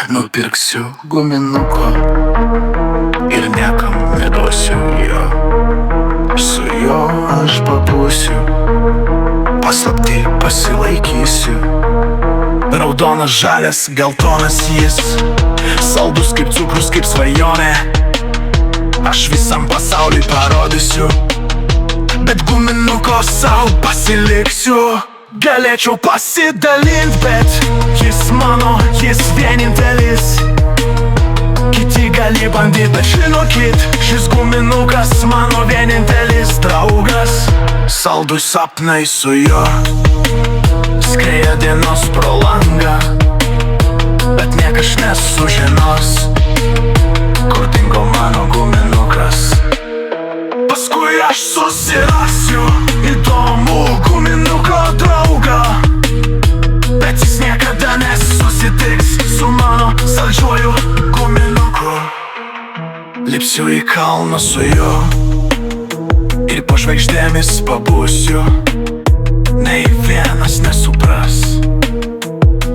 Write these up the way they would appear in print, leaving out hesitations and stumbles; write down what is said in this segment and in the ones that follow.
Nupirksiu guminuko ir niekam neduosiu jo. Su juo aš pabūsiu, paslapty pasilaikysiu. Raudonas, žalias, geltonas jis, saldus kaip cukrus, kaip svajonė. Aš visam pasauliui parodysiu, bet guminuko sau pasiliksiu. Galėčiau pasidalint, bet jis mano, jis vienintelis. Kiti gali bandyt, bet žinokit, šis guminukas mano vienintelis draugas. Saldus sapnai su juo skrieja dienos pro langą, bet niekas nesužinos, kur dingo mano guminukas. Paskui aš susirasiu įdomų guminuko draugą, bet jis niekada nesusitiks su mano saldžiuoju guminuku. Lipsiu į kalną su juo ir po žvaigždėmis pabūsiu. Nei vienas nesupras,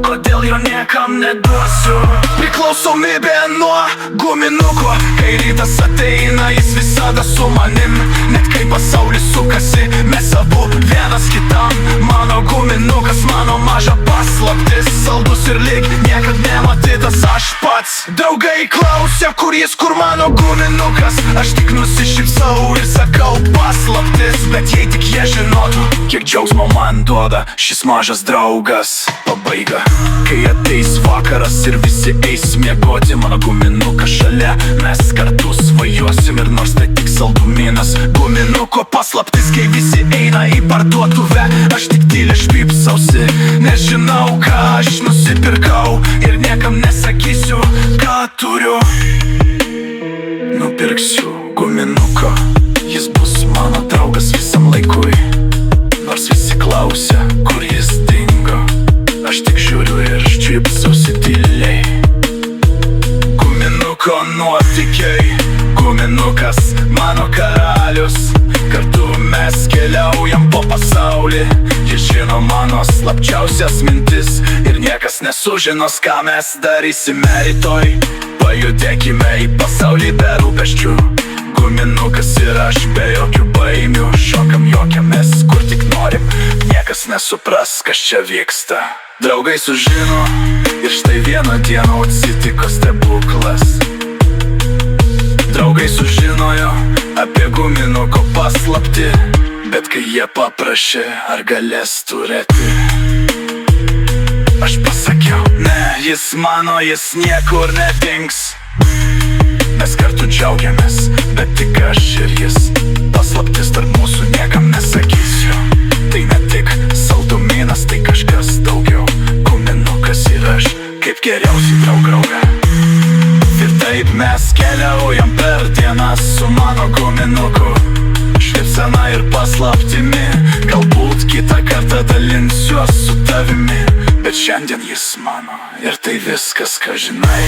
kodėl jo niekam neduosiu. Priklausomybė nuo guminuko, kai rytas ateina, jis visada su manim. Net kai pasaulis sukasi, mes abu vienas kitam. Mano guminukas, mano maža paslaptis, saldus ir lyg niekad nematytas aš pats. Draugai klausia, kur jis, kur mano guminukas. Aš tik nusišypsau ir sakau paslaptis, bet jei tik jie žinotų, kiek džiaugsmo man duoda šis mažas draugas. Pabaiga, kai ateis vakaras ir visi eis miegoti, mano guminukas šalia, mes kartu svajosim. Ir nors tai tik saldumynas, guminuko paslaptis, kai visi eina į parduotuvę, aš tik tyliai šypsausi. Nežinau, ką aš nusipirkau ir niekam nesakysiu, ką turiu. Nupirksiu guminuko, jis bus mano draugas visam laikui. Nors visi klausia, kur jis dingo, aš tik žiūriu ir šypsausi tyliai. Guminuko nuotykiai, guminukas mano karalius. Kartu mes keliaujam po pasaulį, jis žino mano slapčiausias mintis. Ir niekas nesužinos, ką mes darysime rytoj. Pajudėkime į pasaulį be rūpesčių, guminukas ir aš be jokių baimių. Šokam, juokiamės, kur tik norim, niekas nesupras, kas čia vyksta. Draugai sužino ir štai vieną dieną atsitiko stebuklas. Draugai sužinojo apie guminuko paslaptį, bet kai jie paprašė, ar galės turėti, aš pasakiau, ne, jis mano, jis niekur nedings. Mes kartu džiaugiamės, bet tik aš ir jis. Paslaptis tarp mūsų niekam nesakysiu. Tai ne tik saldumynas, tai kažkas daugiau. Guminukas ir aš, kaip geriausi draugai. Ir taip mes keliaujam per dieną su mano guminuku, šypsena ir paslaptimi. Galbūt kitą kartą dalinsiuos su tavimi, bet šiandien jis mano ir tai viskas, ką žinai.